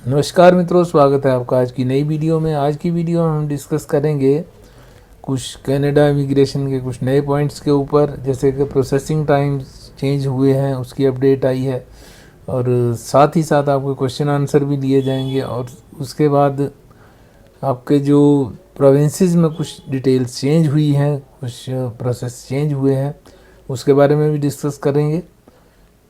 नमस्कार मित्रों, स्वागत है आपका आज की नई वीडियो में। आज की वीडियो में हम डिस्कस करेंगे कुछ कनाडा इमिग्रेशन के कुछ नए पॉइंट्स के ऊपर, जैसे कि प्रोसेसिंग टाइम्स चेंज हुए हैं, उसकी अपडेट आई है, और साथ ही साथ आपको क्वेश्चन आंसर भी दिए जाएंगे। और उसके बाद आपके जो प्रोविंसेस में कुछ डिटेल्स चेंज हुई हैं, कुछ प्रोसेस चेंज हुए हैं, उसके बारे में भी डिस्कस करेंगे।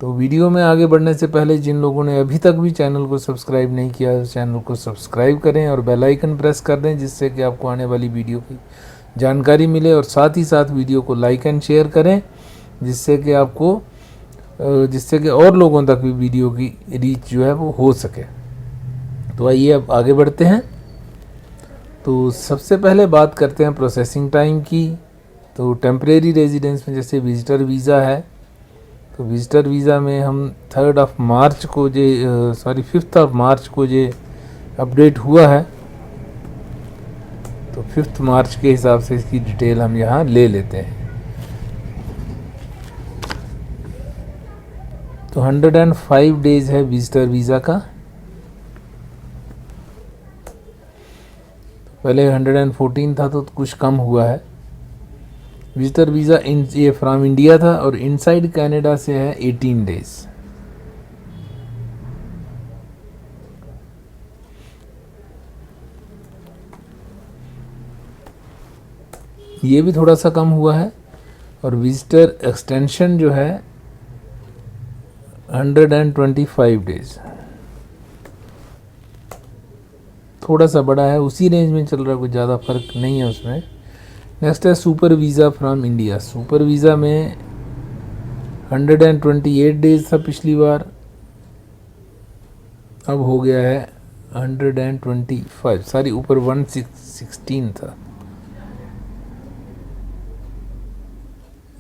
तो वीडियो में आगे बढ़ने से पहले जिन लोगों ने अभी तक भी चैनल को सब्सक्राइब नहीं किया है, चैनल को सब्सक्राइब करें और बेल आइकन प्रेस कर दें, जिससे कि आपको आने वाली वीडियो की जानकारी मिले। और साथ ही साथ वीडियो को लाइक एंड शेयर करें, जिससे कि और लोगों तक भी वीडियो की रीच जो है वो हो सके। तो आइए अब आगे बढ़ते हैं। तो सबसे पहले बात करते हैं प्रोसेसिंग टाइम की। तो टेम्परेरी रेजिडेंस में जैसे विजिटर वीज़ा है, तो विजिटर वीज़ा में हम 5 मार्च को जो अपडेट हुआ है, तो 5 मार्च के हिसाब से इसकी डिटेल हम यहाँ ले लेते हैं। तो 105 डेज है विजिटर वीज़ा का। पहले 114 था, तो कुछ कम हुआ है। विजिटर वीज़ा ये फ्रॉम इंडिया था और इनसाइड कनाडा से है 18 डेज। ये भी थोड़ा सा कम हुआ है। और विजिटर एक्सटेंशन जो है 125 डेज, थोड़ा सा बड़ा है, उसी रेंज में चल रहा है, कुछ ज़्यादा फर्क नहीं है उसमें। नेक्स्ट है super visa from India. Super visa में 128 डेज था पिछली बार, अब हो गया है 125, ऊपर 116 था,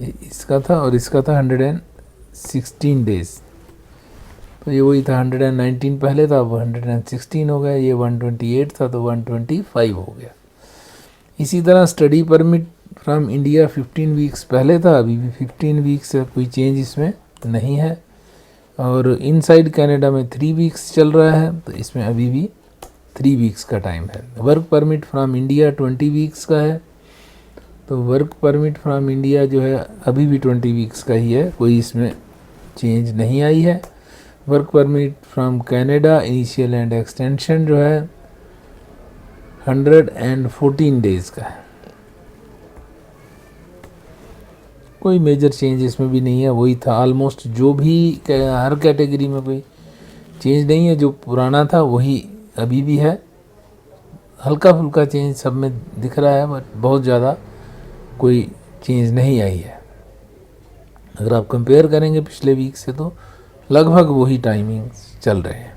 ये इसका था और इसका था 116 डेज। तो ये वही था, 119 पहले था, अब 116 हो गया। ये 128 था तो 125 हो गया। इसी तरह study permit from India 15 weeks पहले था, अभी भी 15 वीक्स है, कोई चेंज इसमें नहीं है। और इनसाइड कनाडा में 3 वीक्स चल रहा है, तो इसमें अभी भी 3 वीक्स का टाइम है। Work permit from India 20 weeks का है, तो वर्क परमिट फ्रॉम इंडिया जो है अभी भी 20 वीक्स का ही है, कोई इसमें चेंज नहीं आई है। Work permit from Canada initial and extension जो है 114 डेज का है, कोई मेजर चेंज इसमें भी नहीं है, वही था ऑलमोस्ट। जो भी हर कैटेगरी में कोई चेंज नहीं है, जो पुराना था वही अभी भी है। हल्का फुल्का चेंज सब में दिख रहा है, बट बहुत ज़्यादा कोई चेंज नहीं आई है। अगर आप कंपेयर करेंगे पिछले वीक से, तो लगभग वही टाइमिंग्स चल रहे हैं।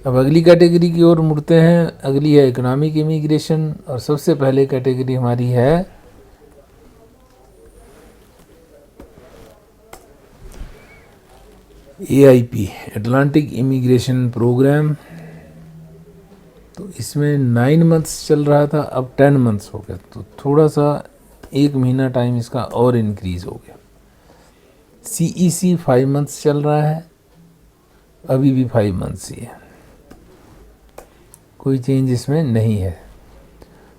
अब अगली कैटेगरी की ओर मुड़ते हैं। अगली है इकोनॉमिक इमिग्रेशन, और सबसे पहले कैटेगरी हमारी है AIP, अटलांटिक इमिग्रेशन प्रोग्राम। तो इसमें 9 मंथ्स चल रहा था, अब 10 मंथ्स हो गया, तो थोड़ा सा 1 महीना टाइम इसका और इंक्रीज़ हो गया। CEC 5 मंथ्स चल रहा है, अभी भी 5 मंथ्स ही है, कोई चेंज इसमें नहीं है।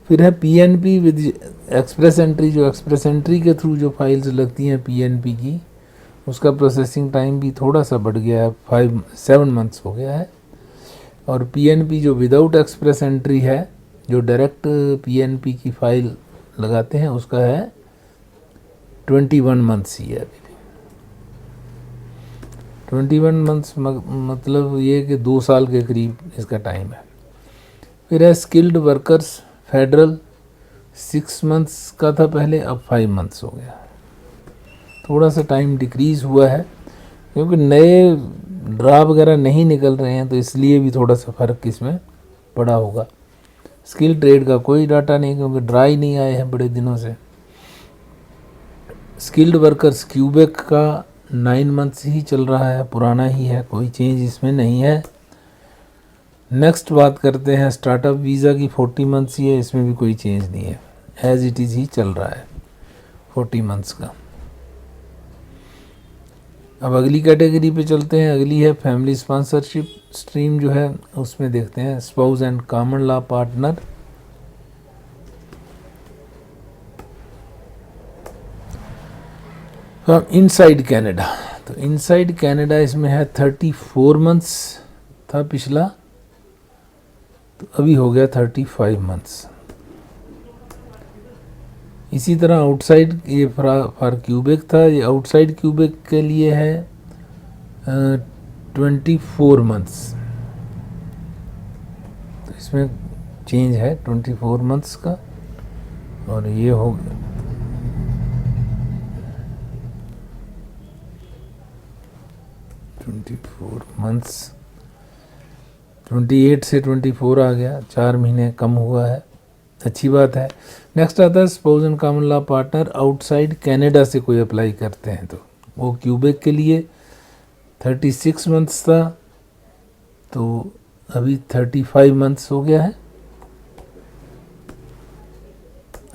फिर है PNP विद एक्सप्रेस एंट्री। जो एक्सप्रेस एंट्री के थ्रू जो फाइल्स लगती हैं PNP की, उसका प्रोसेसिंग टाइम भी थोड़ा सा बढ़ गया है, 7 मंथ्स हो गया है। और PNP जो विदाउट एक्सप्रेस एंट्री है, जो डायरेक्ट PNP की फाइल लगाते हैं, उसका है 21 मंथ्स ही है अभी भी। 21 मंथ्स मतलब ये कि 2 साल के करीब इसका टाइम है। फिर है स्किल्ड वर्कर्स फेडरल, 6 मंथ्स का था पहले, अब 5 मंथ्स हो गया। थोड़ा सा टाइम डिक्रीज़ हुआ है, क्योंकि नए ड्रा वगैरह नहीं निकल रहे हैं, तो इसलिए भी थोड़ा सा फ़र्क इसमें पड़ा होगा। स्किल ट्रेड का कोई डाटा नहीं, क्योंकि ड्रा ही नहीं आए हैं बड़े दिनों से। स्किल्ड वर्कर्स क्यूबेक का 9 मंथ्स ही चल रहा है, पुराना ही है, कोई चेंज इसमें नहीं है। नेक्स्ट बात करते हैं स्टार्टअप वीज़ा की। 40 मंथ्स ही है, इसमें भी कोई चेंज नहीं है, एज इट इज़ ही चल रहा है 40 मंथ्स का। अब अगली कैटेगरी पे चलते हैं। अगली है फैमिली स्पॉन्सरशिप स्ट्रीम जो है, उसमें देखते हैं spouse and common law partner. From inside Canada, तो इनसाइड कैनेडा इसमें है 34 मंथ्स था पिछला, तो अभी हो गया 35 मंथ्स। इसी तरह आउटसाइड, ये फॉर क्यूबेक था, ये आउटसाइड क्यूबेक के लिए है 24 मंथ्स, तो इसमें चेंज है 24 मंथ्स का। और ये हो गया 24 मंथ्स, 28 से 24 आ गया, 4 महीने कम हुआ है, अच्छी बात है। नेक्स्ट आता है spouse and common law partner outside Canada से कोई अप्लाई करते हैं, तो वो क्यूबेक के लिए 36 मंथ्स था, तो अभी 35 मंथ्स हो गया है,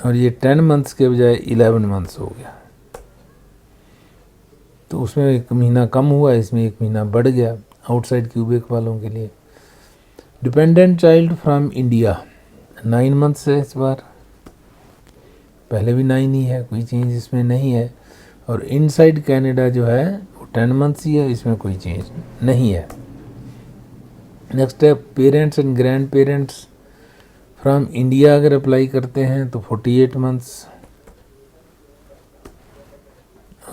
और ये 10 मंथ्स के बजाय 11 मंथ्स हो गया, तो उसमें 1 महीना कम हुआ, इसमें 1 महीना बढ़ गया आउटसाइड क्यूबेक वालों के लिए। Dependent child from India 9 months है इस बार, पहले भी 9 ही है, कोई चेंज इसमें नहीं है। और इनसाइड कैनेडा जो है वो 10 मंथ्स ही है, इसमें कोई चेंज नहीं है। नेक्स्ट है parents and grand parents from India अगर अप्लाई करते हैं तो 48 मंथ्स,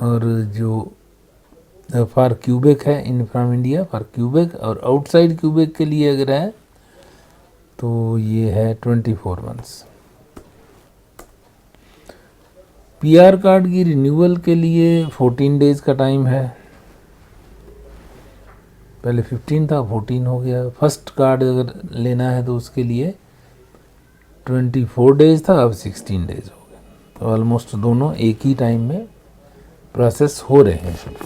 और जो फॉर क्यूबेक है in from India for Quebec, और आउटसाइड क्यूबेक के लिए अगर है तो ये है 24 मंथ्स। पीआर कार्ड की रिन्यूअल के लिए 14 डेज का टाइम है, पहले 15 था 14 हो गया। फर्स्ट कार्ड अगर लेना है तो उसके लिए 24 डेज था, अब 16 डेज हो गए, तो ऑलमोस्ट दोनों एक ही टाइम में प्रोसेस हो रहे हैं।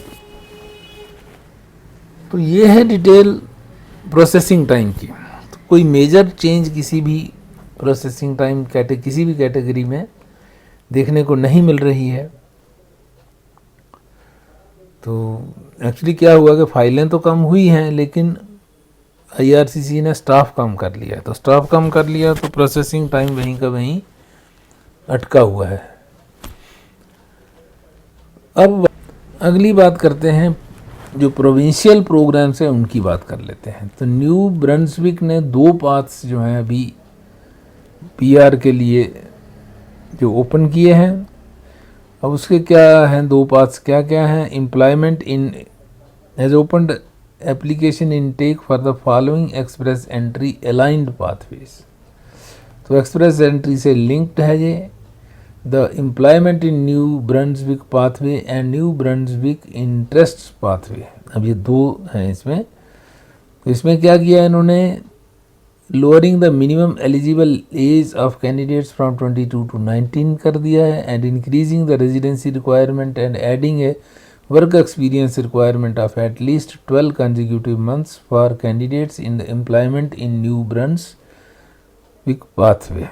तो ये है डिटेल प्रोसेसिंग टाइम की। तो कोई मेजर चेंज किसी भी प्रोसेसिंग टाइम किसी भी कैटेगरी में देखने को नहीं मिल रही है। तो एक्चुअली क्या हुआ कि फाइलें तो कम हुई हैं, लेकिन आईआरसीसी ने स्टाफ कम कर लिया, तो स्टाफ कम कर लिया तो प्रोसेसिंग टाइम वहीं का वहीं अटका हुआ है। अब अगली बात करते हैं, जो प्रोविंशियल प्रोग्राम्स हैं उनकी बात कर लेते हैं। तो न्यू ब्रंसविक ने 2 पाथ्स जो हैं अभी पीआर के लिए जो ओपन किए हैं। अब उसके क्या हैं 2 पाथ्स, क्या क्या हैं? Employment in has opened application intake for the following express entry aligned pathways. तो एक्सप्रेस एंट्री से लिंक्ड है ये the employment in New Brunswick pathway and new Brunswick interest pathway. अब ये 2 हैं इसमें। तो इसमें क्या किया इन्होंने, lowering the minimum eligible age of candidates from 22 to 19 कर दिया है, and increasing the residency requirement and adding a work experience requirement of at least 12 consecutive months for candidates in the employment in New Brunswick pathway.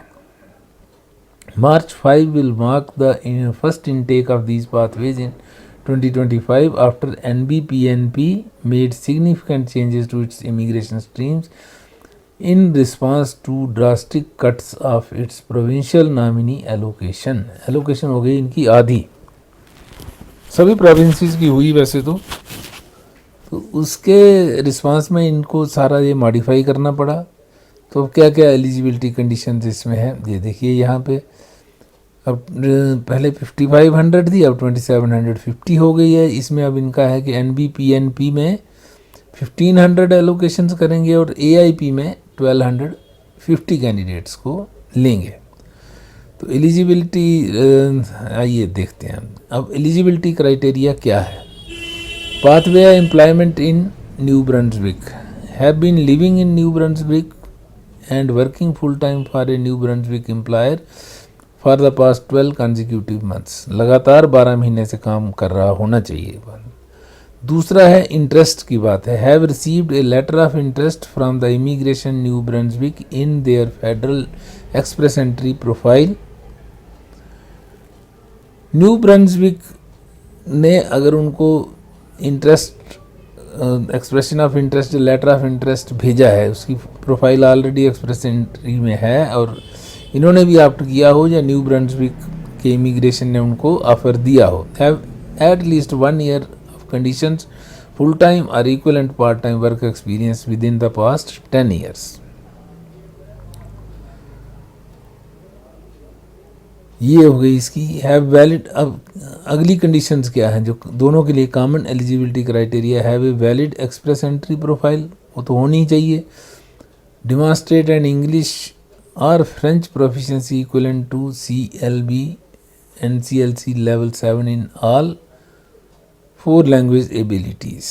March 5 will mark the first intake of these pathways in 2025 after NBPNP made significant changes to its immigration streams in response to drastic cuts of its provincial nominee allocation. Allocation हो गई इनकी आधी, सभी provinces की हुई वैसे तो उसके रिस्पांस में इनको सारा ये मॉडिफाई करना पड़ा। तो क्या क्या एलिजिबिलिटी कंडीशंस इसमें है ये देखिए यहाँ पे। अब पहले 5500 थी, अब 2750 हो गई है। इसमें अब इनका है कि NBPNP में 1500 एलोकेशंस करेंगे और AIP में 1250 कैंडिडेट्स को लेंगे। तो एलिजिबिलिटी आइए देखते हैं। अब एलिजिबिलिटी क्राइटेरिया क्या है। Pathway employment in New Brunswick, have been living in New Brunswick and working full time for a New Brunswick employer for the past 12 consecutive months, लगातार 12 महीने से काम कर रहा होना चाहिए। दूसरा है इंटरेस्ट की बात है, have received a letter of interest from the immigration New Brunswick in their federal express entry profile. New Brunswick ने अगर उनको interest expression of interest, letter of interest भेजा है, उसकी प्रोफाइल ऑलरेडी एक्सप्रेस एंट्री में है और इन्होंने भी ऑप्ट किया हो या न्यू ब्रंसविक के इमिग्रेशन ने उनको ऑफर दिया हो, have at least 1 year of conditions full time और equivalent part time work experience with in the past 10 years। ये हो गई इसकी हैव वैलिड। अब अगली कंडीशंस क्या हैं जो दोनों के लिए common eligibility criteria, have a valid express entry profile, वो तो होनी चाहिए, डिमॉन्स्ट्रेट एंड इंग्लिश और French proficiency equivalent to CLB and CLC level 7 in all 4 language abilities.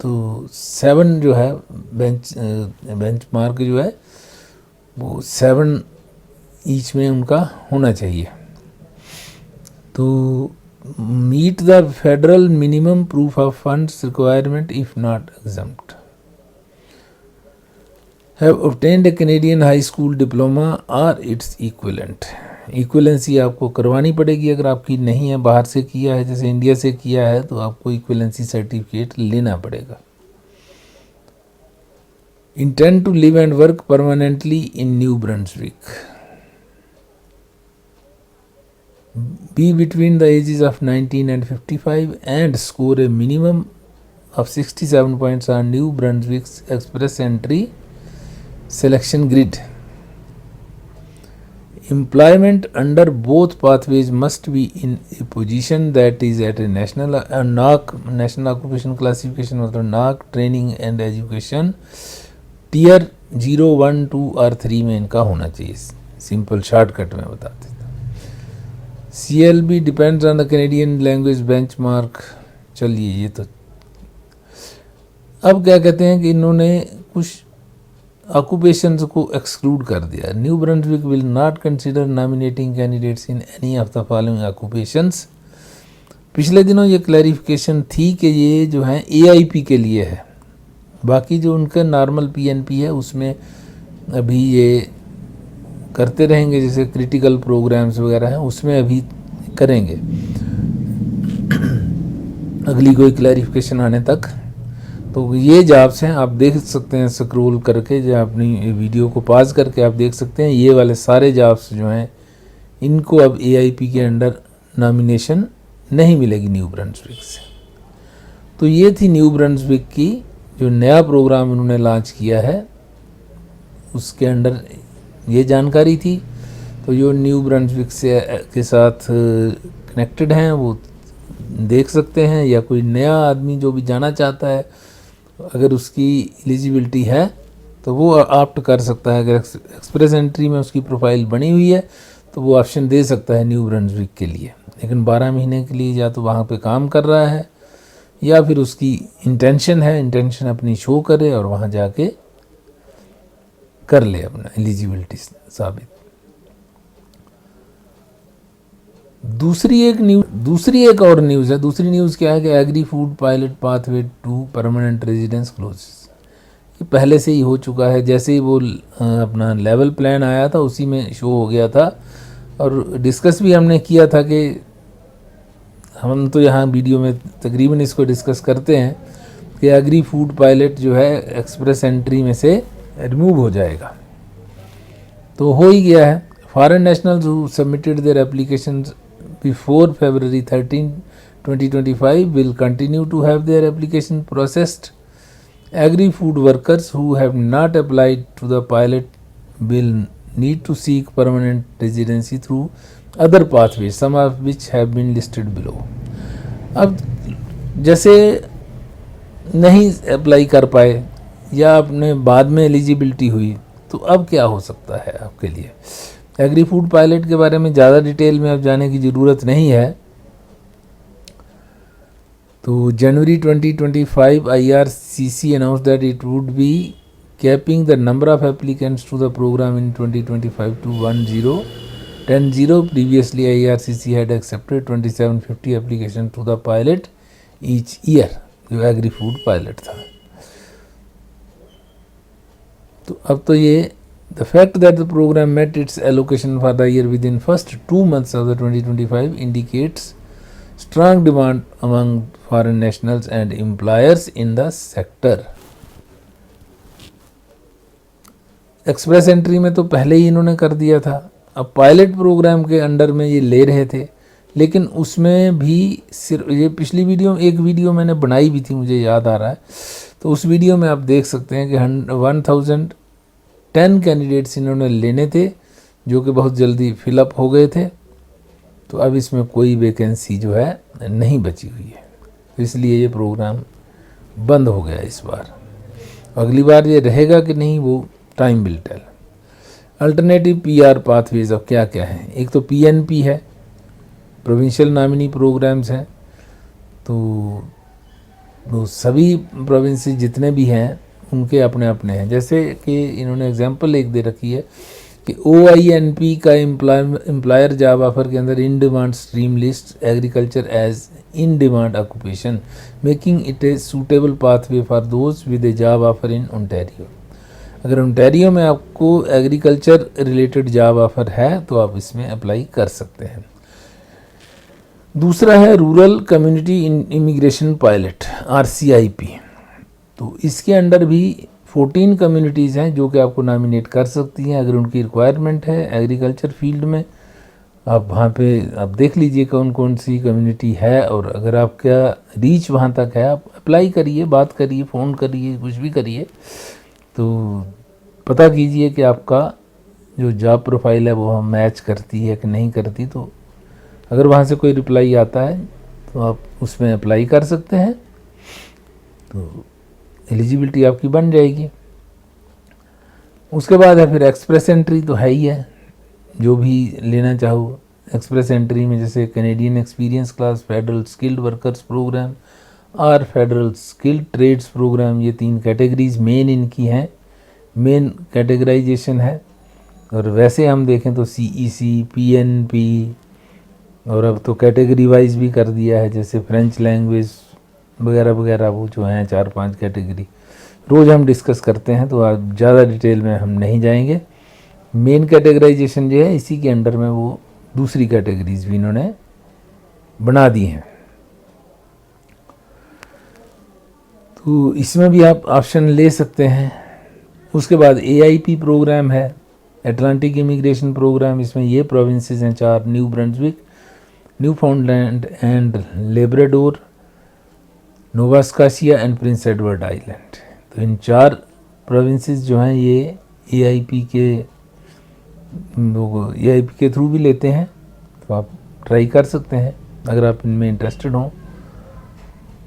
तो 7 जो है बेंच मार्क जो है वो 7 ईच में उनका होना चाहिए। तो meet the federal minimum proof of funds requirement if not exempt, have obtained a Canadian high school diploma और इट्स इक्विवेलेंट। इक्विवेलेंसी आपको करवानी पड़ेगी, अगर आपकी नहीं है, बाहर से किया है, जैसे इंडिया से किया है तो आपको इक्विवेलेंसी सर्टिफिकेट लेना पड़ेगा। Intend to live and work permanently in New Brunswick, be between the ages of 19 and 55 and score a minimum of 67 points on New Brunswick's Express Entry selection grid. Employment under both pathways must be in a position that is at a national national occupation classification मतलब NAC training and education tier 0, 1, 2 और 3 में इनका होना चाहिए। Simple shortcut में बताते हैं। CLB depends on the Canadian language benchmark. चलिए ये तो अब क्या कहते हैं कि इन्होंने कुछ ऑक्यूपेशंस को एक्सक्लूड कर दिया। New Brunswick will not consider nominating candidates in any of the following occupations. पिछले दिनों ये क्लैरिफिकेशन थी कि ये जो है AIP के लिए है, बाकी जो उनका नॉर्मल PNP है उसमें अभी ये करते रहेंगे, जैसे क्रिटिकल प्रोग्राम्स वगैरह हैं उसमें अभी करेंगे अगली कोई क्लैरिफिकेशन आने तक। तो ये जॉब्स हैं, आप देख सकते हैं स्क्रॉल करके, जो अपनी वीडियो को पॉज करके आप देख सकते हैं ये वाले सारे जॉब्स जो हैं इनको अब AIP के अंडर नॉमिनेशन नहीं मिलेगी न्यू ब्रंसविक से। तो ये थी न्यू ब्रंसविक की जो नया प्रोग्राम उन्होंने लॉन्च किया है उसके अंडर ये जानकारी थी। तो जो न्यू ब्रंसविक से के साथ कनेक्टेड हैं वो देख सकते हैं, या कोई नया आदमी जो भी जाना चाहता है अगर उसकी एलिजिबिलिटी है तो वो ऑप्ट कर सकता है। अगर एक्सप्रेस एंट्री में उसकी प्रोफाइल बनी हुई है तो वो ऑप्शन दे सकता है न्यू ब्रंसविक के लिए, लेकिन 12 महीने के लिए या तो वहाँ पे काम कर रहा है या फिर उसकी इंटेंशन अपनी शो करे और वहाँ जाके कर ले अपना एलिजिबिलिटी साबित। दूसरी एक और न्यूज़ है। दूसरी न्यूज़ क्या है कि agri food pilot pathway to permanent residence close, ये पहले से ही हो चुका है। जैसे ही वो अपना लेवल प्लान आया था उसी में शो हो गया था और डिस्कस भी हमने किया था कि हम तो यहाँ वीडियो में तकरीबन इसको डिस्कस करते हैं कि एग्री फूड पायलट जो है एक्सप्रेस एंट्री में से रिमूव हो जाएगा। तो हो ही गया है। Foreign nationals who submitted their applications before February 13, 2025 will continue to have their application processed. Agri-food workers who have not applied to the pilot will need to seek permanent residency through other pathways, some of which have been listed below. अब जैसे नहीं apply कर पाए या अपने बाद में eligibility हुई तो अब क्या हो सकता है आपके लिए। एग्री फूड पायलट के बारे में ज़्यादा डिटेल में अब जाने की ज़रूरत नहीं है। तो जनवरी 2025 IRCC announced that it would be capping the number of applicants to the program in 2025 to 10. Previously IRCC had accepted 2750 applications to the pilot each year, जो एग्री फूड पायलट था। तो अब तो ये the fact that the program met its allocation for the year within first 2 months of the 2025 indicates strong demand among foreign nationals and employers in the sector. Express entry में तो पहले ही इन्होंने कर दिया था, अब पायलट प्रोग्राम के under में ये ले रहे थे, लेकिन उसमें भी सिर्फ ये पिछली वीडियो एक वीडियो मैंने बनाई भी थी, मुझे याद आ रहा है, तो उस वीडियो में आप देख सकते हैं कि 1010 कैंडिडेट्स इन्होंने लेने थे जो कि बहुत जल्दी फिलअप हो गए थे। तो अब इसमें कोई वैकेंसी जो है नहीं बची हुई है, तो इसलिए ये प्रोग्राम बंद हो गया इस बार। अगली बार ये रहेगा कि नहीं वो time will tell. Alternative PR pathways अब क्या क्या है, एक तो पीएनपी है, प्रोविंशियल नॉमिनी प्रोग्राम्स हैं, तो सभी प्रोविंसेस जितने भी हैं उनके अपने अपने हैं। जैसे कि इन्होंने एग्जांपल एक दे रखी है कि OINP का एम्प्लॉयर जॉब ऑफर के अंदर in demand stream list agriculture as in demand occupation making it a suitable pathway for those with a job offer in Ontario. अगर ओंटारियो में आपको एग्रीकल्चर रिलेटेड जॉब ऑफर है तो आप इसमें अप्लाई कर सकते हैं। दूसरा है rural community immigration pilot RCIP, तो इसके अंडर भी 14 कम्युनिटीज़ हैं जो कि आपको नॉमिनेट कर सकती हैं अगर उनकी रिक्वायरमेंट है एग्रीकल्चर फील्ड में। आप वहाँ पे आप देख लीजिए कौन कौन सी कम्युनिटी है, और अगर आपका रीच वहाँ तक है आप अप्लाई करिए, बात करिए, फ़ोन करिए, कुछ भी करिए, तो पता कीजिए कि आपका जो जॉब प्रोफाइल है वो मैच करती है कि नहीं करती। तो अगर वहाँ से कोई रिप्लाई आता है तो आप उसमें अप्लाई कर सकते हैं, तो एलिजिबिलिटी आपकी बन जाएगी। उसके बाद है फिर एक्सप्रेस एंट्री, तो है ही है, जो भी लेना चाहो एक्सप्रेस एंट्री में, जैसे Canadian experience class, federal skilled workers program और फेडरल स्किल्ड ट्रेड्स प्रोग्राम, ये 3 कैटेगरीज मेन इनकी हैं, मेन कैटेगराइजेशन है। और वैसे हम देखें तो CEC, PNP, और अब तो कैटेगरी वाइज भी कर दिया है, जैसे फ्रेंच लैंग्वेज वगैरह वगैरह, वो जो हैं 4-5 कैटेगरी रोज़ हम डिस्कस करते हैं, तो आज ज़्यादा डिटेल में हम नहीं जाएंगे। मेन कैटेगराइजेशन जो है इसी के अंडर में वो दूसरी कैटेगरीज भी इन्होंने बना दी हैं, तो इसमें भी आप ऑप्शन ले सकते हैं। उसके बाद AIP प्रोग्राम है, अटलांटिक इमिग्रेशन प्रोग्राम, इसमें ये प्रोविंसेस हैं 4, new Brunswick, Newfoundland and Labrador, Nova Scotia and Prince Edward island. तो इन 4 प्रोविंसेस जो हैं ये AIP के थ्रू भी लेते हैं, तो आप ट्राई कर सकते हैं अगर आप इनमें इंटरेस्टेड हों।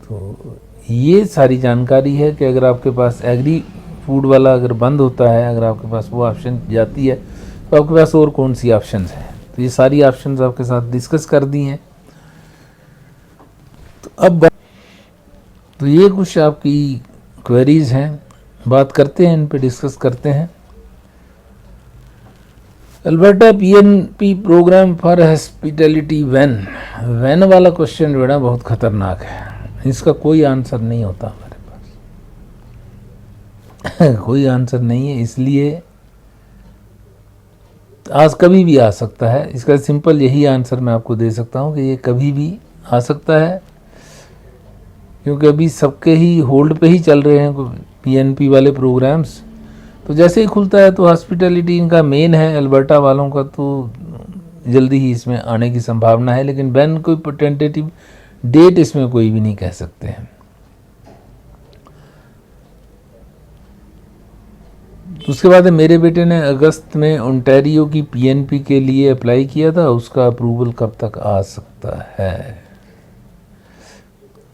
तो ये सारी जानकारी है कि अगर आपके पास एग्री फूड वाला अगर बंद होता है, अगर आपके पास वो ऑप्शन जाती है, तो आपके पास और कौन सी ऑप्शंस हैं। तो ये सारी ऑप्शंस आपके साथ डिस्कस कर दी हैं। तो अब तो ये कुछ आपकी क्वेरीज हैं, बात करते हैं, इन पे डिस्कस करते हैं। Alberta PNP program for hospitality van वाला क्वेश्चन जो है ना बहुत खतरनाक है, इसका कोई आंसर नहीं होता हमारे पास कोई आंसर नहीं है, इसलिए आज कभी भी आ सकता है। इसका सिंपल यही आंसर मैं आपको दे सकता हूँ कि ये कभी भी आ सकता है, क्योंकि अभी सबके ही होल्ड पे ही चल रहे हैं PNP वाले प्रोग्राम्स। तो जैसे ही खुलता है तो हॉस्पिटैलिटी इनका मेन है, अल्बर्टा वालों का, तो जल्दी ही इसमें आने की संभावना है, लेकिन बैन कोई टेंटेटिव डेट इसमें कोई भी नहीं कह सकते हैं। उसके बाद मेरे बेटे ने अगस्त में ओंटारियो की PNP के लिए अप्लाई किया था, उसका अप्रूवल कब तक आ सकता है।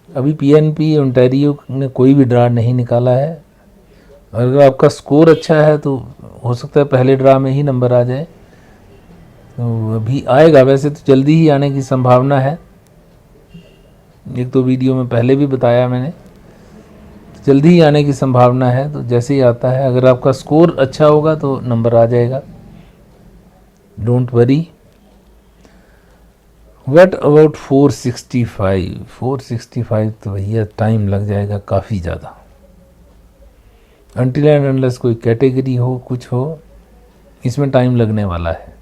अभी PNP ओंटारियो ने कोई भी ड्रा नहीं निकाला है, अगर आपका स्कोर अच्छा है तो हो सकता है पहले ड्रा में ही नंबर आ जाए, तो अभी आएगा, वैसे तो जल्दी ही आने की संभावना है। एक तो वीडियो में पहले भी बताया मैंने, जल्दी ही आने की संभावना है। तो जैसे ही आता है, अगर आपका स्कोर अच्छा होगा तो नंबर आ जाएगा, डोंट वरी। व्हाट अबाउट 465 तो भैया टाइम लग जाएगा काफ़ी ज़्यादा, अनटिल एंड अनलेस कोई कैटेगरी हो, कुछ हो, इसमें टाइम लगने वाला है।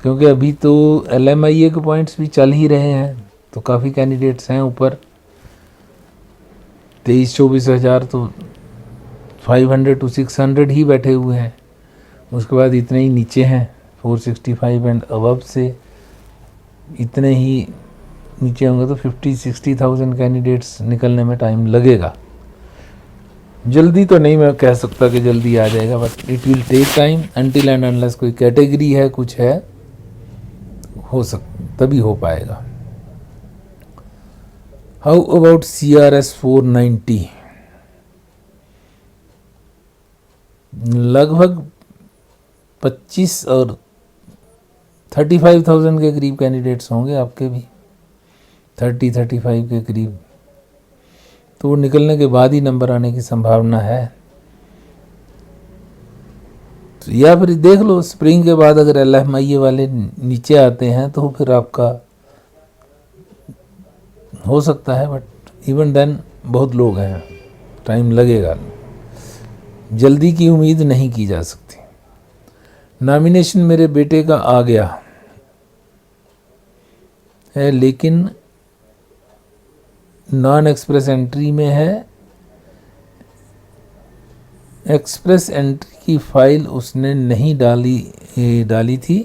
क्योंकि अभी तो LMIA के पॉइंट्स भी चल ही रहे हैं, तो काफ़ी कैंडिडेट्स हैं ऊपर। 23-24 हज़ार तो 500 to 600 ही बैठे हुए हैं, उसके बाद इतने ही नीचे हैं 465 एंड अबव से इतने ही नीचे होंगे, तो 50-60,000 कैंडिडेट्स निकलने में टाइम लगेगा। जल्दी तो नहीं मैं कह सकता कि जल्दी आ जाएगा, but it will take time until and unless कोई कैटेगरी है, कुछ है, हो तभी हो पाएगा। How about CRS 490? लगभग 25 और 35,000 के करीब कैंडिडेट्स होंगे आपके भी, 30-35 के करीब, तो वो निकलने के बाद ही नंबर आने की संभावना है। तो या फिर देख लो स्प्रिंग के बाद अगर LMIA वाले नीचे आते हैं तो फिर आपका हो सकता है, बट इवन देन बहुत लोग हैं, टाइम लगेगा, जल्दी की उम्मीद नहीं की जा सकती। नॉमिनेशन मेरे बेटे का आ गया है, लेकिन नॉन एक्सप्रेस एंट्री में है। एक्सप्रेस एंट्री की फाइल उसने नहीं डाली थी,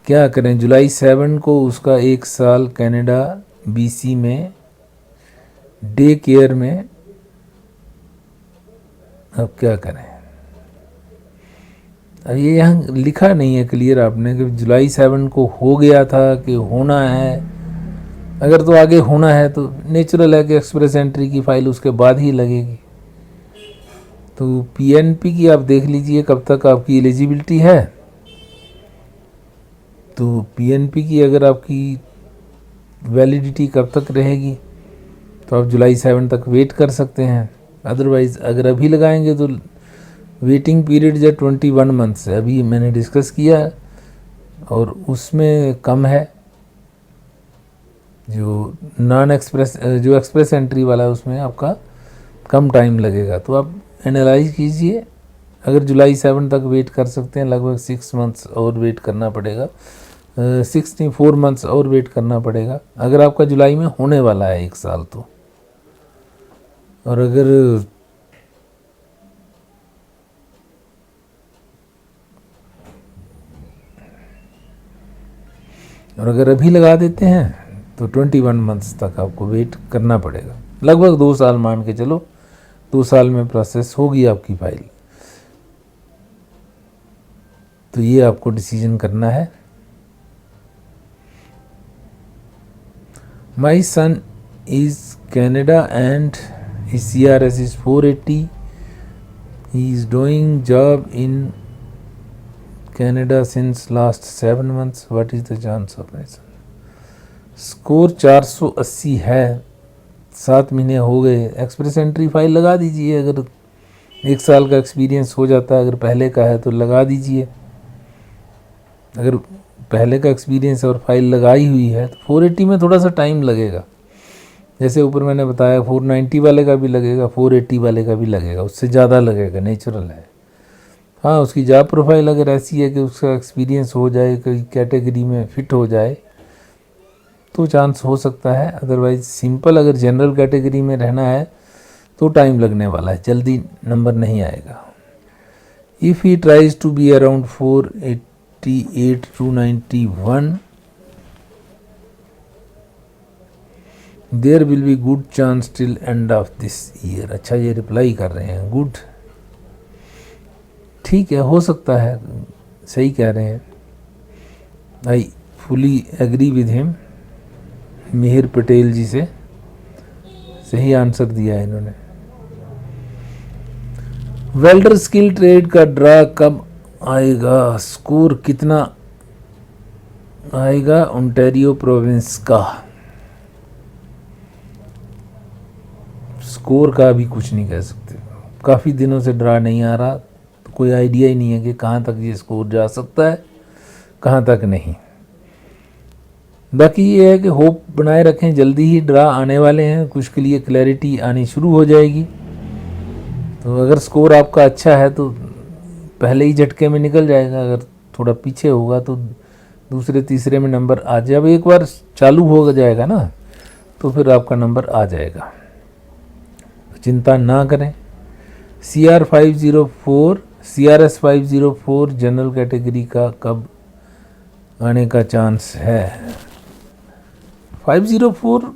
क्या करें? जुलाई 7 को उसका 1 साल कनाडा BC में डे केयर में, अब क्या करें? अब ये यहाँ लिखा नहीं है क्लियर आपने कि जुलाई 7 को हो गया था कि होना है। अगर तो आगे होना है तो नेचुरल है कि एक्सप्रेस एंट्री की फाइल उसके बाद ही लगेगी। तो PNP की आप देख लीजिए कब तक आपकी एलिजिबिलिटी है। तो PNP की अगर आपकी वैलिडिटी कब तक रहेगी, तो आप जुलाई 7 तक वेट कर सकते हैं। अदरवाइज़ अगर अभी लगाएंगे तो वेटिंग पीरियड जो 21 मंथ्स है, अभी मैंने डिस्कस किया, और उसमें कम है। जो नॉन एक्सप्रेस जो एक्सप्रेस एंट्री वाला है उसमें आपका कम टाइम लगेगा। तो आप एनालाइज कीजिए, अगर जुलाई 7 तक वेट कर सकते हैं, लगभग 6 मंथ्स और वेट करना पड़ेगा, 4 मंथ्स और वेट करना पड़ेगा अगर आपका जुलाई में होने वाला है 1 साल तो। और अगर अभी लगा देते हैं तो 21 मंथ्स तक आपको वेट करना पड़ेगा, लगभग 2 साल मान के चलो, 2 साल में प्रोसेस होगी आपकी फाइल। तो ये आपको डिसीजन करना है। My son is Canada and his CRS is 480. He is doing job in Canada since last 7 months. What is the chance of my son? Score 480 है, 7 महीने हो गए। एक्सप्रेस एंट्री फाइल लगा दीजिए, अगर 1 साल का एक्सपीरियंस हो जाता है, अगर पहले का है तो लगा दीजिए। अगर पहले का एक्सपीरियंस और फाइल लगाई हुई है तो 480 में थोड़ा सा टाइम लगेगा। जैसे ऊपर मैंने बताया 490 वाले का भी लगेगा, 480 वाले का भी लगेगा, उससे ज़्यादा लगेगा, नेचुरल है। हाँ, उसकी जॉब प्रोफाइल अगर ऐसी है कि उसका एक्सपीरियंस हो जाए, कोई कैटेगरी में फिट हो जाए तो चांस हो सकता है। अदरवाइज सिंपल अगर जनरल कैटेगरी में रहना है तो टाइम लगने वाला है, जल्दी नंबर नहीं आएगा। If he tries to be around 488 to 91, there will be good chance till end of this year. अच्छा, ये रिप्लाई कर रहे हैं, गुड, ठीक है, हो सकता है, सही कह रहे हैं। I fully agree with him. Mihir Patel ji से सही आंसर दिया है इन्होंने। वेल्डर स्किल ट्रेड का ड्रा कब आएगा? स्कोर कितना आएगा ओंटारियो प्रोविंस का? स्कोर का अभी कुछ नहीं कह सकते, काफ़ी दिनों से ड्रा नहीं आ रहा, तो कोई आइडिया ही नहीं है कि कहाँ तक ये स्कोर जा सकता है, कहाँ तक नहीं। बाकी ये है कि होप बनाए रखें, जल्दी ही ड्रा आने वाले हैं, कुछ के लिए क्लैरिटी आनी शुरू हो जाएगी। तो अगर स्कोर आपका अच्छा है तो पहले ही झटके में निकल जाएगा, अगर थोड़ा पीछे होगा तो दूसरे तीसरे में नंबर आ जाए। अब एक बार चालू हो जाएगा ना तो फिर आपका नंबर आ जाएगा, चिंता ना करें। CRS 504 जनरल कैटेगरी का कब आने का चांस है? 504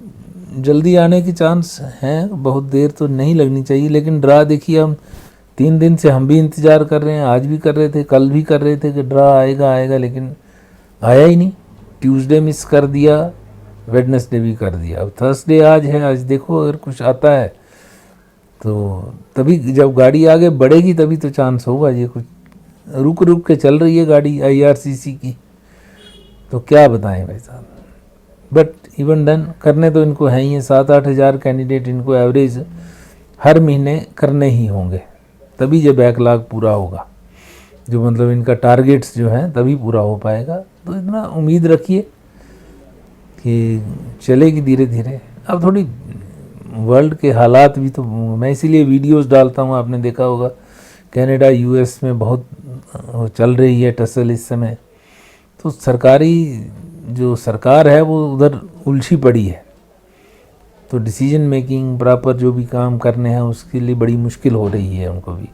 जल्दी आने की चांस है, बहुत देर तो नहीं लगनी चाहिए। लेकिन ड्रा देखिए, हम 3 दिन से हम भी इंतज़ार कर रहे हैं, आज भी कर रहे थे, कल भी कर रहे थे कि ड्रा आएगा आएगा, लेकिन आया ही नहीं। ट्यूसडे मिस कर दिया, वेडनेसडे भी कर दिया, अब थर्सडे आज है। आज देखो अगर कुछ आता है तो तभी, जब गाड़ी आगे बढ़ेगी तभी तो चांस होगा। ये कुछ रुक रुक के चल रही है गाड़ी IRCC की, तो क्या बताएं भाई साहब। बट इवन डन करने तो इनको है ही है, 7-8 हज़ार कैंडिडेट इनको एवरेज हर महीने करने ही होंगे, तभी ये बैकलॉग पूरा होगा, जो मतलब इनका टारगेट्स जो हैं तभी पूरा हो पाएगा। तो इतना उम्मीद रखिए कि चलेगी धीरे धीरे। अब थोड़ी वर्ल्ड के हालात भी, तो मैं इसीलिए वीडियोस डालता हूँ, आपने देखा होगा कनाडा US में बहुत चल रही है टसल इस समय। तो सरकारी जो सरकार है वो उधर उलझी पड़ी है, तो डिसीजन मेकिंग प्रॉपर जो भी काम करने हैं उसके लिए बड़ी मुश्किल हो रही है उनको भी।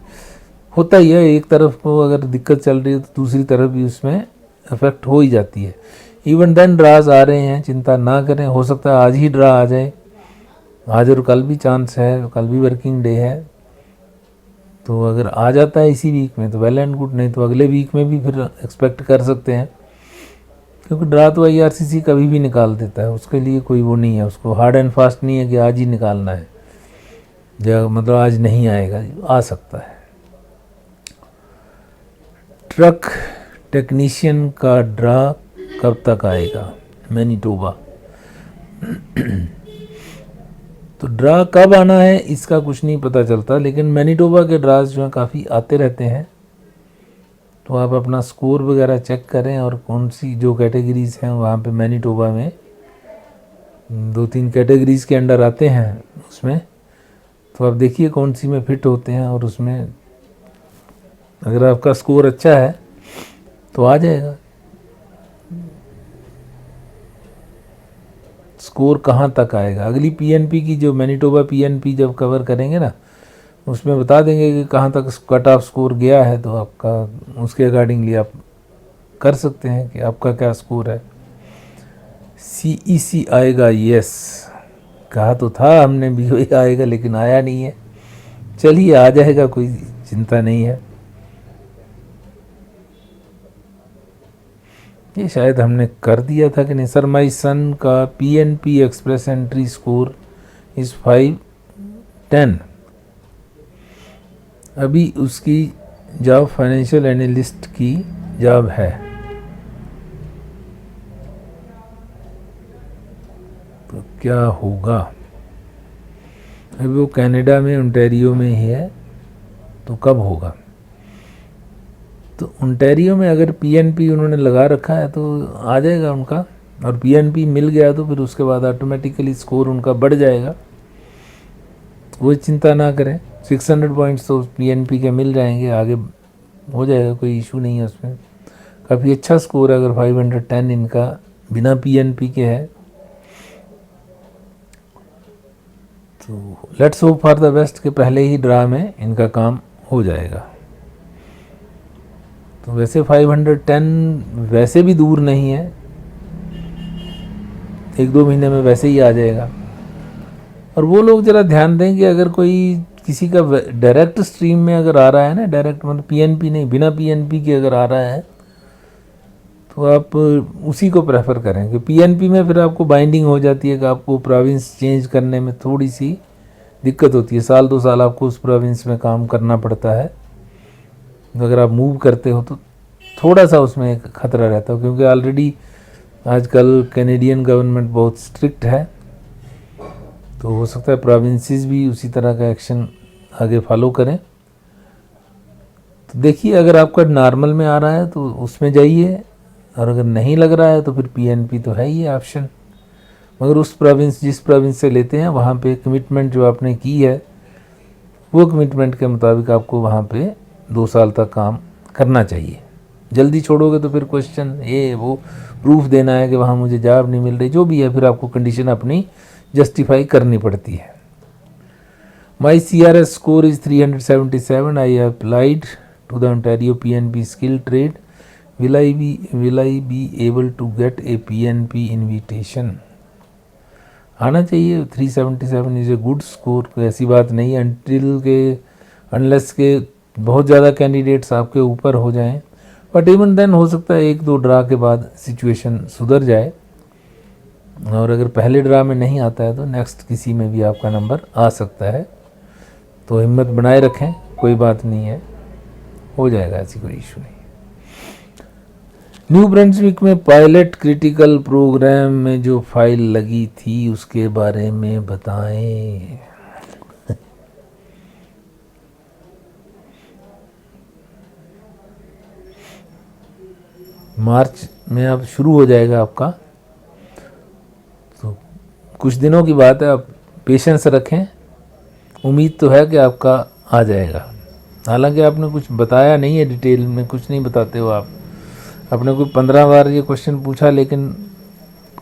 होता ही है, एक तरफ को अगर दिक्कत चल रही है तो दूसरी तरफ भी उसमें इफेक्ट हो ही जाती है। इवन देन ड्राज आ रहे हैं, चिंता ना करें, हो सकता है आज ही ड्रा आ जाए, आज और कल भी चांस है, कल भी वर्किंग डे है। तो अगर आ जाता है इसी वीक में तो वेल एंड गुड, नहीं तो अगले वीक में भी फिर एक्सपेक्ट कर सकते हैं, क्योंकि ड्रा तो IRCC कभी भी निकाल देता है, उसके लिए कोई वो नहीं है, उसको हार्ड एंड फास्ट नहीं है कि आज ही निकालना है, जब मतलब आज नहीं आएगा, आ सकता है। ट्रक टेक्नीशियन का ड्रा कब तक आएगा? मैनीटोबा। तो ड्रा कब आना है इसका कुछ नहीं पता चलता, लेकिन मैनीटोबा के ड्राज जो हैं काफ़ी आते रहते हैं। तो आप अपना स्कोर वगैरह चेक करें, और कौन सी जो कैटेगरीज़ हैं वहाँ पे मैनीटोबा में 2-3 कैटेगरीज़ के अंडर आते हैं उसमें, तो आप देखिए कौन सी में फिट होते हैं, और उसमें अगर आपका स्कोर अच्छा है तो आ जाएगा। स्कोर कहाँ तक आएगा अगली PNP की, जो मैनीटोबा PNP जब कवर करेंगे ना उसमें बता देंगे कि कहाँ तक कट ऑफ स्कोर गया है, तो आपका उसके अकॉर्डिंगली आप कर सकते हैं कि आपका क्या स्कोर है। CEC आएगा, यस कहा तो था हमने भी वही आएगा, लेकिन आया नहीं है। चलिए आ जाएगा, कोई चिंता नहीं है। ये शायद हमने कर दिया था कि नहीं। सर माई सन का PNP express entry score is 510। अभी उसकी जॉब फाइनेंशियल एनालिस्ट की जॉब है, तो क्या होगा? अभी वो कनाडा में ओंटारियो में ही है, तो कब होगा? तो ओंटारियो में अगर PNP उन्होंने लगा रखा है तो आ जाएगा उनका, और PNP मिल गया तो फिर उसके बाद ऑटोमेटिकली स्कोर उनका बढ़ जाएगा, वो चिंता ना करें। 600 पॉइंट्स तो PNP के मिल जाएंगे, आगे हो जाएगा, कोई इशू नहीं है उसमें। काफ़ी अच्छा स्कोर है अगर 510 इनका बिना PNP के है, तो let's hope for the best कि पहले ही ड्रा में इनका काम हो जाएगा। तो वैसे 510 वैसे भी दूर नहीं है, 1-2 महीने में वैसे ही आ जाएगा। और वो लोग ज़रा ध्यान दें कि अगर कोई किसी का डायरेक्ट स्ट्रीम में अगर आ रहा है ना, डायरेक्ट मतलब PNP नहीं, बिना PNP के अगर आ रहा है तो आप उसी को प्रेफर करें, कि PNP में फिर आपको बाइंडिंग हो जाती है कि आपको प्रोविंस चेंज करने में थोड़ी सी दिक्कत होती है, 1-2 साल आपको उस प्रोविंस में काम करना पड़ता है। अगर आप मूव करते हो तो थोड़ा सा उसमें एक ख़तरा रहता है, क्योंकि ऑलरेडी आजकल कैनेडियन गवर्नमेंट बहुत स्ट्रिक्ट है, तो हो सकता है प्रोविंसेस भी उसी तरह का एक्शन आगे फॉलो करें। तो देखिए अगर आपका नॉर्मल में आ रहा है तो उसमें जाइए, और अगर नहीं लग रहा है तो फिर PNP तो है ही है ऑप्शन। मगर उस प्रोविंस जिस प्रोविंस से लेते हैं वहाँ पे कमिटमेंट जो आपने की है वो कमिटमेंट के मुताबिक आपको वहाँ पे 2 साल तक काम करना चाहिए। जल्दी छोड़ोगे तो फिर क्वेश्चन ये वो प्रूफ देना है कि वहाँ मुझे जॉब नहीं मिल रही, जो भी है, फिर आपको कंडीशन अपनी जस्टिफाई करनी पड़ती है। My CRS score is 377। I applied to the Ontario PNP skill trade. will I be able to get a PNP invitation? आना चाहिए। 377 इज़ ए गुड स्कोर, कोई ऐसी बात नहीं है अनलेस के बहुत ज़्यादा कैंडिडेट्स आपके ऊपर हो जाएं, बट इवन देन हो सकता है 1-2 ड्रा के बाद सिचुएशन सुधर जाए, और अगर पहले ड्रा में नहीं आता है तो नेक्स्ट किसी में भी आपका नंबर आ सकता है। तो हिम्मत बनाए रखें, कोई बात नहीं है, हो जाएगा, ऐसी कोई इशू नहीं। न्यू ब्रंसविक में पायलट क्रिटिकल प्रोग्राम में जो फाइल लगी थी उसके बारे में बताएं। मार्च में अब शुरू हो जाएगा आपका, तो कुछ दिनों की बात है, आप पेशेंस रखें। उम्मीद तो है कि आपका आ जाएगा। हालांकि आपने कुछ बताया नहीं है, डिटेल में कुछ नहीं बताते हो आप। आपने कोई 15 बार ये क्वेश्चन पूछा लेकिन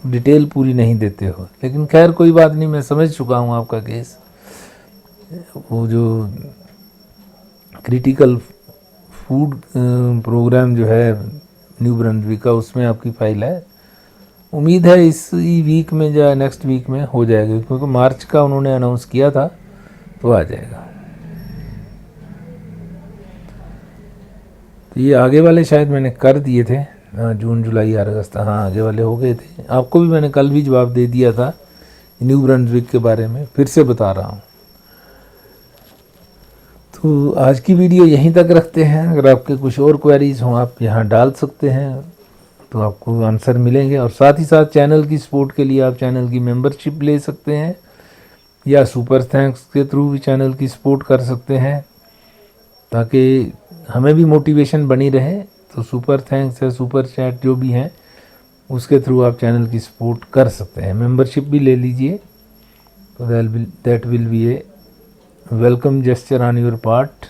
डिटेल पूरी नहीं देते हो। लेकिन खैर कोई बात नहीं, मैं समझ चुका हूँ आपका केस। वो जो क्रिटिकल फूड प्रोग्राम जो है न्यू ब्रंसविक का, उसमें आपकी फाइल है। उम्मीद है इसी वीक में या नेक्स्ट वीक में हो जाएगा, क्योंकि मार्च का उन्होंने अनाउंस किया था, तो आ जाएगा। तो ये आगे वाले शायद मैंने कर दिए थे, जून जुलाई अगस्त, हाँ आगे वाले हो गए थे। आपको भी मैंने कल भी जवाब दे दिया था न्यू ब्रंसविक के बारे में, फिर से बता रहा हूँ। तो आज की वीडियो यहीं तक रखते हैं। अगर आपके कुछ और क्वेरीज हों आप यहाँ डाल सकते हैं, तो आपको आंसर मिलेंगे। और साथ ही साथ चैनल की सपोर्ट के लिए आप चैनल की मेंबरशिप ले सकते हैं, या सुपर थैंक्स के थ्रू भी चैनल की सपोर्ट कर सकते हैं, ताकि हमें भी मोटिवेशन बनी रहे। तो सुपर थैंक्स या सुपर चैट जो भी हैं, उसके थ्रू आप चैनल की सपोर्ट कर सकते हैं। मेंबरशिप भी ले लीजिए, तो that will be A welcome gesture on your part.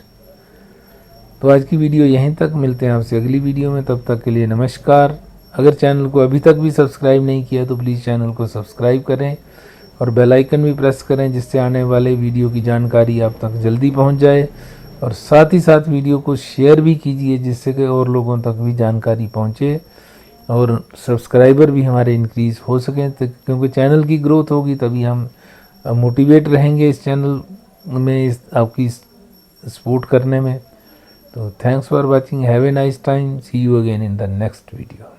तो आज की वीडियो यहीं तक, मिलते हैं आपसे अगली वीडियो में। तब तक के लिए नमस्कार। अगर चैनल को अभी तक भी सब्सक्राइब नहीं किया तो प्लीज़ चैनल को सब्सक्राइब करें और बेल आइकन भी प्रेस करें, जिससे आने वाले वीडियो की जानकारी आप तक जल्दी पहुंच जाए। और साथ ही साथ वीडियो को शेयर भी कीजिए, जिससे कि और लोगों तक भी जानकारी पहुंचे और सब्सक्राइबर भी हमारे इंक्रीज़ हो सकें। तो क्योंकि चैनल की ग्रोथ होगी तभी हम मोटिवेट रहेंगे इस चैनल में आपकी सपोर्ट करने में। तो thanks for watching, have a nice time, see you again in the next video.